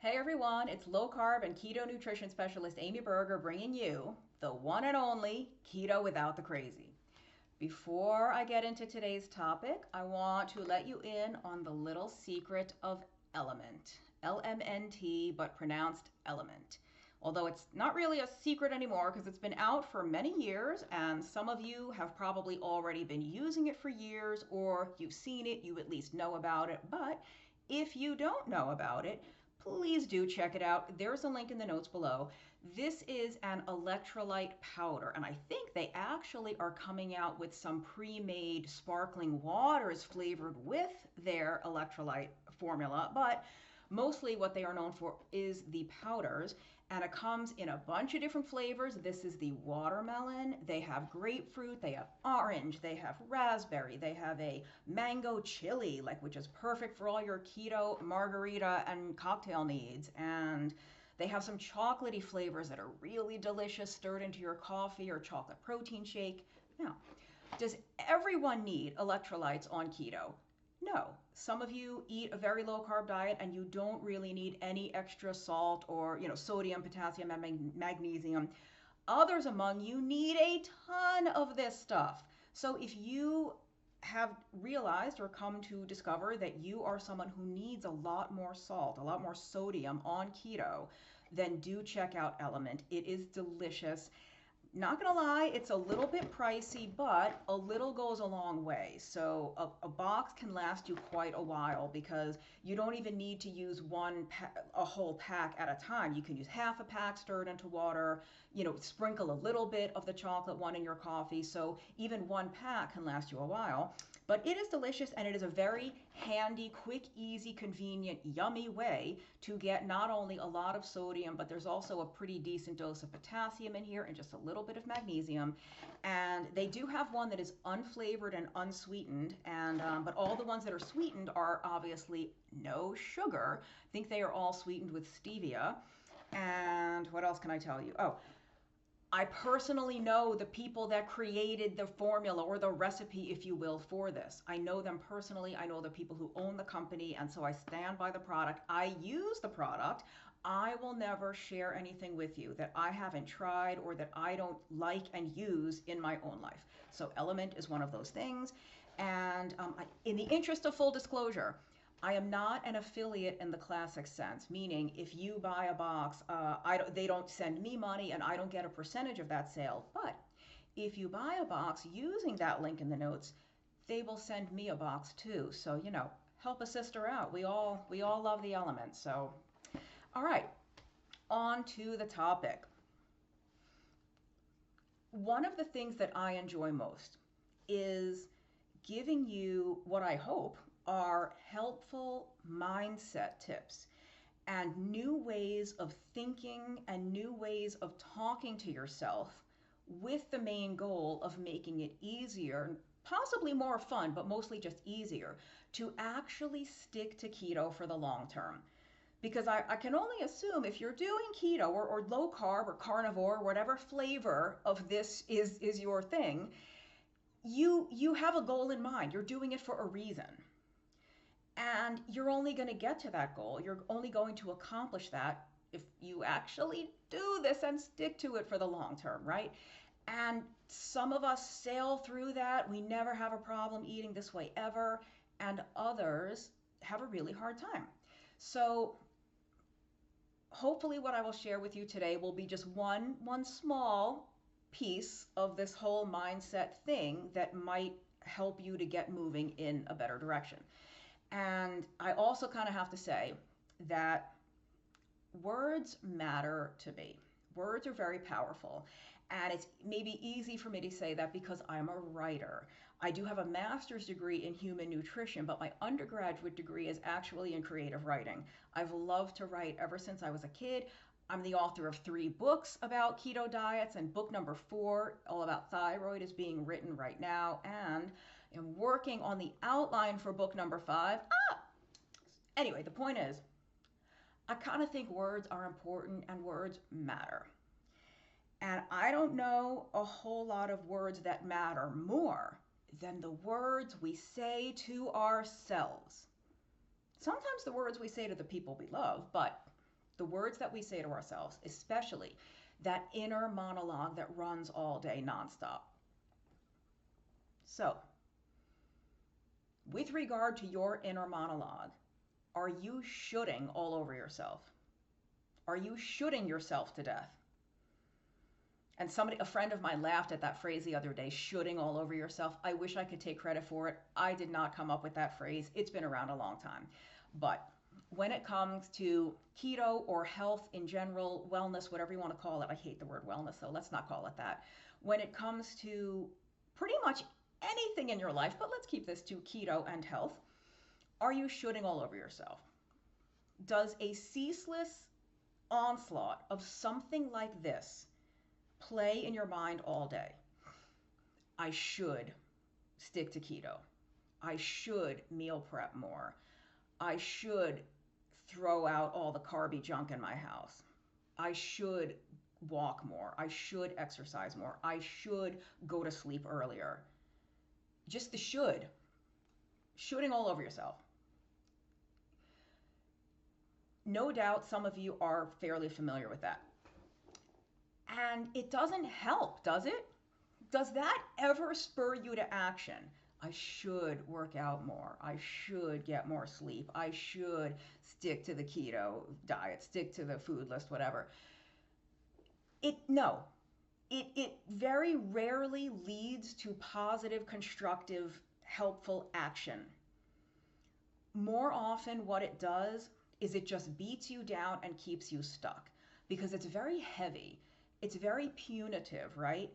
Hey everyone, it's low carb and keto nutrition specialist Amy Berger bringing you the one and only keto without the crazy. Before I get into today's topic, I want to let you in on the little secret of LMNT. LMNT, but pronounced element. Although it's not really a secret anymore because it's been out for many years and some of you have probably already been using it for years, or you've seen it, you at least know about it. But if you don't know about it, please do check it out. There's a link in the notes below. This is an electrolyte powder, and I think they actually are coming out with some pre-made sparkling waters flavored with their electrolyte formula, but mostly what they are known for is the powders, and it comes in a bunch of different flavors. This is the watermelon. They have grapefruit, they have orange, they have raspberry, they have a mango chili, which is perfect for all your keto margarita and cocktail needs. And they have some chocolatey flavors that are really delicious, stirred into your coffee or chocolate protein shake. Now, does everyone need electrolytes on keto? No. Some of you eat a very low carb diet and you don't really need any extra salt or, sodium, potassium, and magnesium. Others among you need a ton of this stuff. So if you have realized or come to discover that you are someone who needs a lot more salt, a lot more sodium on keto, then do check out LMNT. It is delicious. Not gonna lie, it's a little bit pricey, but a little goes a long way. So a box can last you quite a while because you don't even need to use a whole pack at a time. You can use half a pack stirred into water, sprinkle a little bit of the chocolate one in your coffee. So even one pack can last you a while. But it is delicious, and it is a very handy, quick, easy, convenient, yummy way to get not only a lot of sodium, but there's also a pretty decent dose of potassium in here and just a little bit of magnesium. And they do have one that is unflavored and unsweetened, and but all the ones that are sweetened are obviously no sugar. I think they are all sweetened with stevia. And what else can I tell you? Oh, I personally know the people that created the formula or the recipe, if you will, for this. I know them personally. I know the people who own the company, and so I stand by the product. I use the product. I will never share anything with you that I haven't tried or that I don't like and use in my own life. So LMNT is one of those things. And in the interest of full disclosure, I am not an affiliate in the classic sense, meaning if you buy a box, they don't send me money and I don't get a percentage of that sale. But if you buy a box using that link in the notes, they will send me a box too. So, help a sister out. We all love the elements. So, all right, on to the topic. One of the things that I enjoy most is giving you what I hope are helpful mindset tips and new ways of thinking and new ways of talking to yourself, with the main goal of making it easier, possibly more fun, but mostly just easier, to actually stick to keto for the long term. Because I can only assume if you're doing keto or low carb or carnivore, whatever flavor of this is your thing, you have a goal in mind. You're doing it for a reason. And you're only going to get to that goal. You're only going to accomplish that if you actually do this and stick to it for the long term, right? And some of us sail through that. We never have a problem eating this way ever. And others have a really hard time. So hopefully what I will share with you today will be just one small piece of this whole mindset thing that might help you to get moving in a better direction. And I also kind of have to say that words matter to me. Words are very powerful. And it's maybe easy for me to say that because I'm a writer. I do have a master's degree in human nutrition, but my undergraduate degree is actually in creative writing. I've loved to write ever since I was a kid. I'm the author of 3 books about keto diets, and book number 4, all about thyroid, is being written right now, and I'm working on the outline for book number 5. Anyway, the point is, I kind of think words are important and words matter. And I don't know a whole lot of words that matter more than the words we say to ourselves. Sometimes the words we say to the people we love, but the words that we say to ourselves, especially that inner monologue that runs all day nonstop. So, with regard to your inner monologue, are you shoulding all over yourself? Are you shoulding yourself to death? And a friend of mine laughed at that phrase the other day, shoulding all over yourself. I wish I could take credit for it. I did not come up with that phrase. It's been around a long time. But when it comes to keto or health in general, wellness, whatever you want to call it, I hate the word wellness, so let's not call it that. When it comes to pretty much anything in your life, but let's keep this to keto and health, are you shoulding all over yourself? Does a ceaseless onslaught of something like this play in your mind all day? I should stick to keto. I should meal prep more. I should throw out all the carby junk in my house. I should walk more. I should exercise more. I should go to sleep earlier. Just the should. Shoulding all over yourself. No doubt some of you are fairly familiar with that. And it doesn't help, does it? Does that ever spur you to action? I should work out more. I should get more sleep. I should stick to the keto diet, stick to the food list, whatever. No. It very rarely leads to positive, constructive, helpful action. More often what it does is it just beats you down and keeps you stuck because it's very heavy. It's very punitive, right?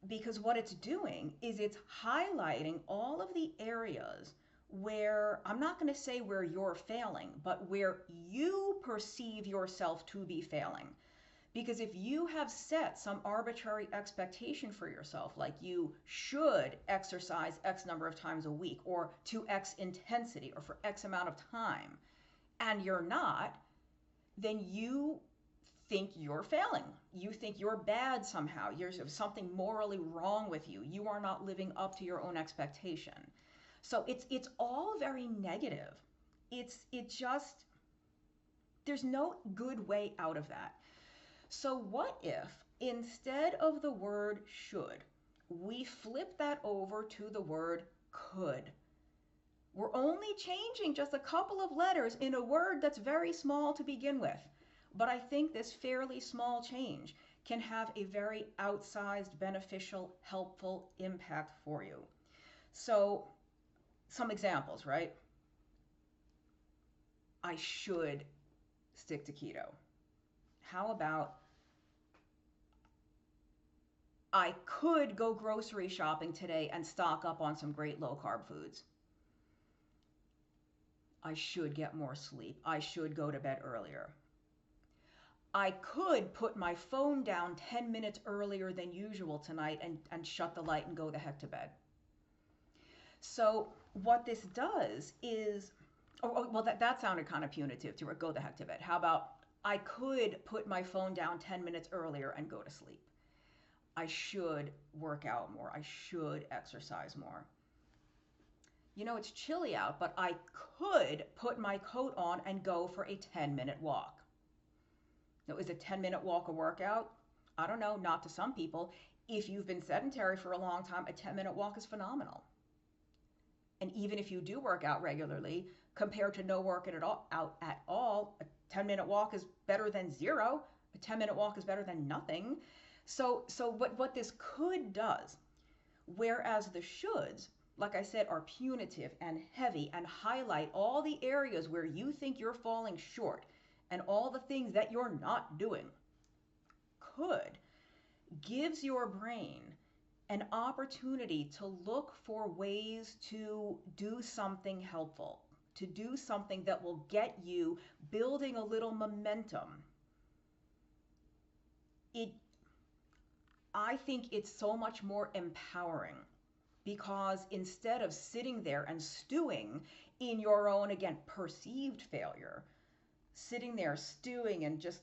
Because what it's doing is it's highlighting all of the areas where, I'm not going to say where you're failing, but where you perceive yourself to be failing. Because if you have set some arbitrary expectation for yourself, like you should exercise X number of times a week, or to X intensity, or for X amount of time, and you're not, then you think you're failing. You think you're bad somehow. There's something morally wrong with you. You are not living up to your own expectation. So it's all very negative. There's no good way out of that. So what if instead of the word should, we flip that over to the word could? We're only changing just a couple of letters in a word that's very small to begin with. But I think this fairly small change can have a very outsized, beneficial, helpful impact for you. So, some examples, right? I should stick to keto. How about I could go grocery shopping today and stock up on some great low-carb foods. I should get more sleep. I should go to bed earlier. I could put my phone down 10 minutes earlier than usual tonight and shut the light and go the heck to bed. So what this does is, that sounded kind of punitive to it, go the heck to bed. How about I could put my phone down 10 minutes earlier and go to sleep. I should work out more. I should exercise more. You know, it's chilly out, but I could put my coat on and go for a 10-minute walk. Now, is a 10-minute walk a workout? I don't know, not to some people. If you've been sedentary for a long time, a 10-minute walk is phenomenal. And even if you do work out regularly, compared to no working out at all, a 10-minute walk is better than zero. A 10-minute walk is better than nothing. So what this could does, whereas the shoulds, like I said, are punitive and heavy and highlight all the areas where you think you're falling short and all the things that you're not doing, could gives your brain an opportunity to look for ways to do something helpful, to do something that will get you building a little momentum. I think it's so much more empowering, because instead of sitting there and stewing in your own, again, perceived failure, sitting there stewing and just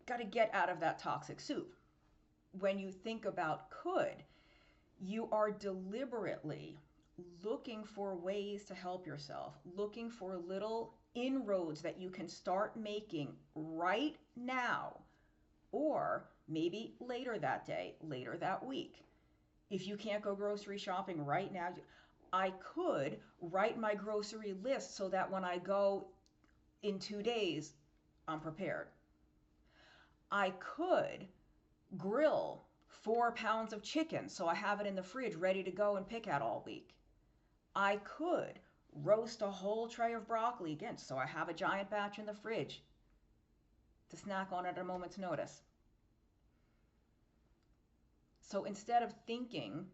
got to get out of that toxic soup. When you think about could, you are deliberately looking for ways to help yourself, looking for little inroads that you can start making right now, or maybe later that day, later that week. If you can't go grocery shopping right now, I could write my grocery list so that when I go in 2 days, I'm prepared. I could grill 4 pounds of chicken so I have it in the fridge ready to go and pick at all week. I could roast a whole tray of broccoli again so I have a giant batch in the fridge to snack on at a moment's notice. So instead of thinking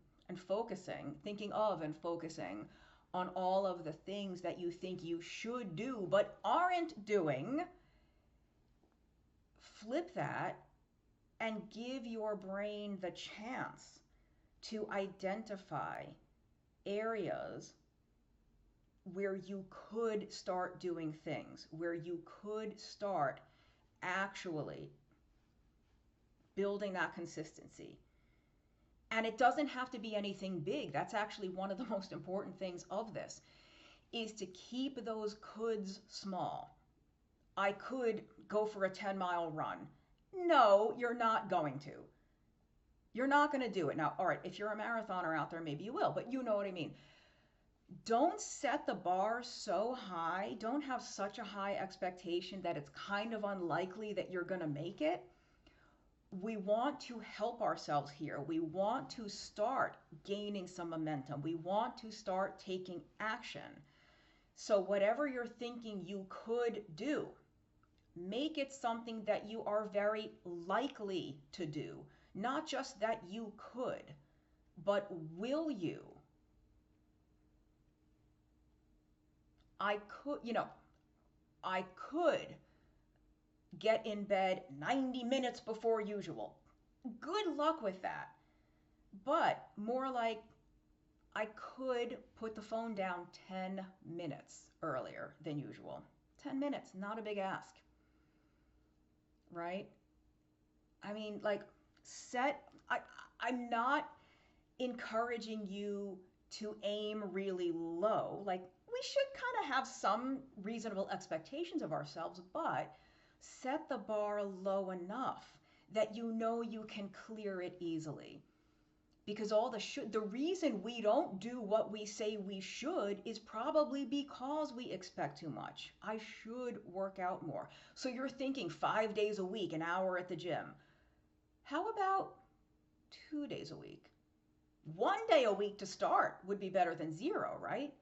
of and focusing on all of the things that you think you should do but aren't doing, flip that and give your brain the chance to identify areas where you could start doing things, where you could start actually building that consistency. And it doesn't have to be anything big. That's actually one of the most important things of this, is to keep those coulds small. I could go for a 10-mile run. No, you're not going to. You're not going to do it. Now, all right, if you're a marathoner out there, maybe you will, but you know what I mean. Don't set the bar so high. Don't have such a high expectation that it's kind of unlikely that you're going to make it. We want to help ourselves here. We want to start gaining some momentum. We want to start taking action. So whatever you're thinking you could do, make it something that you are very likely to do. Not just that you could, but will you? I could get in bed 90 minutes before usual. Good luck with that. But more like, I could put the phone down 10 minutes earlier than usual. 10 minutes, not a big ask. Right? I mean, like, I'm not encouraging you to aim really low. Like, we should kind of have some reasonable expectations of ourselves, but set the bar low enough that you know you can clear it easily. Because the reason we don't do what we say we should is probably because we expect too much. I should work out more. So you're thinking 5 days a week, an hour at the gym. How about 2 days a week? 1 day a week to start would be better than 0, right?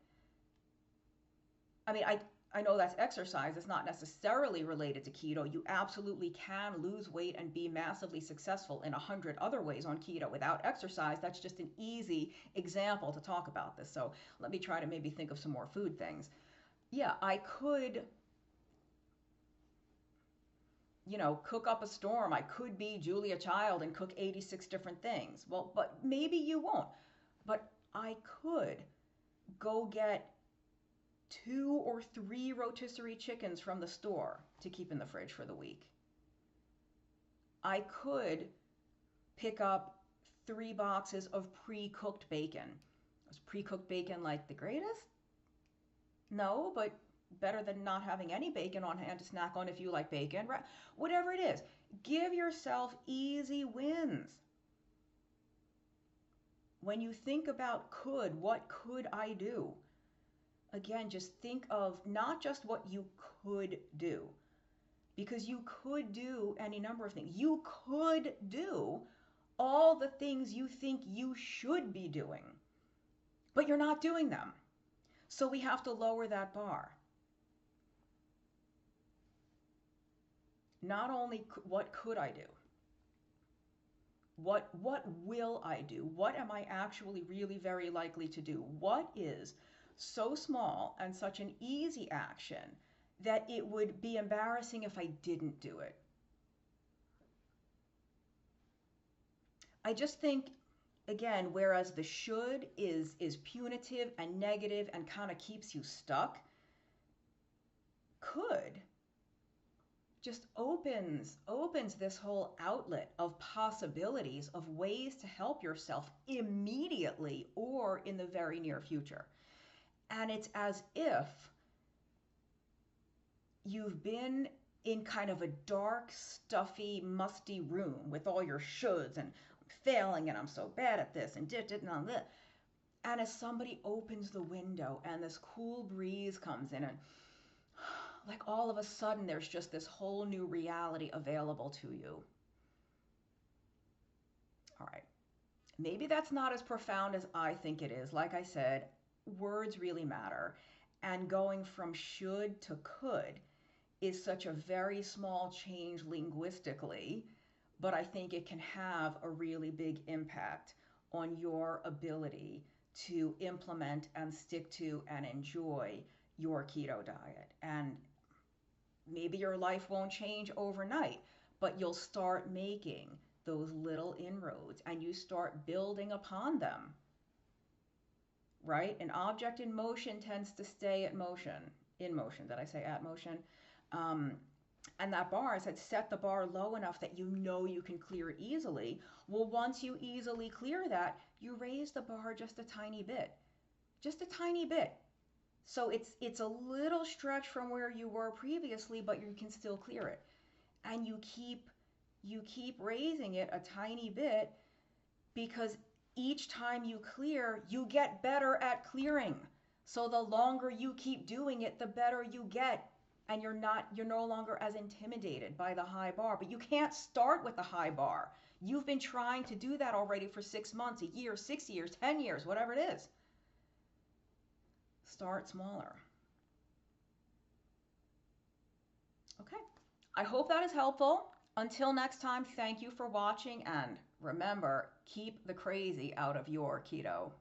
I mean, I know that's exercise. It's not necessarily related to keto. You absolutely can lose weight and be massively successful in 100 other ways on keto without exercise. That's just an easy example to talk about this. So let me try to maybe think of some more food things. Yeah, I could, cook up a storm. I could be Julia Child and cook 86 different things. Well, but maybe you won't. But I could go get 2 or 3 rotisserie chickens from the store to keep in the fridge for the week. I could pick up 3 boxes of pre-cooked bacon. Is pre-cooked bacon like the greatest? No, but better than not having any bacon on hand to snack on if you like bacon. Right? Whatever it is, give yourself easy wins. When you think about what could I do? Again, just think of not just what you could do, because you could do any number of things. You could do all the things you think you should be doing, but you're not doing them. So we have to lower that bar. Not only what could I do, what will I do? What am I actually really very likely to do? What is so small and such an easy action that it would be embarrassing if I didn't do it? I just think, again, whereas the should is punitive and negative and kind of keeps you stuck, could just opens this whole outlet of possibilities of ways to help yourself immediately or in the very near future. And it's as if you've been in kind of a dark, stuffy, musty room with all your shoulds and I'm failing and I'm so bad at this and did and all that. And as somebody opens the window and this cool breeze comes in and like all of a sudden there's just this whole new reality available to you. All right. Maybe that's not as profound as I think it is. Like I said, words really matter. And going from should to could is such a very small change linguistically, but I think it can have a really big impact on your ability to implement and stick to and enjoy your keto diet. And maybe your life won't change overnight, but you'll start making those little inroads and you start building upon them, right? An object in motion tends to stay in motion. Did I say at motion? And that bar, I said, set the bar low enough that you know you can clear it easily. Well, once you easily clear that, you raise the bar just a tiny bit. So it's a little stretch from where you were previously, but you can still clear it. And you keep raising it a tiny bit because each time you clear, you get better at clearing. So the longer you keep doing it, the better you get. And you're no longer as intimidated by the high bar. But you can't start with the high bar. You've been trying to do that already for 6 months, a year, 6 years, 10 years, whatever it is. Start smaller. Okay, I hope that is helpful. Until next time, thank you for watching, and remember, keep the crazy out of your keto.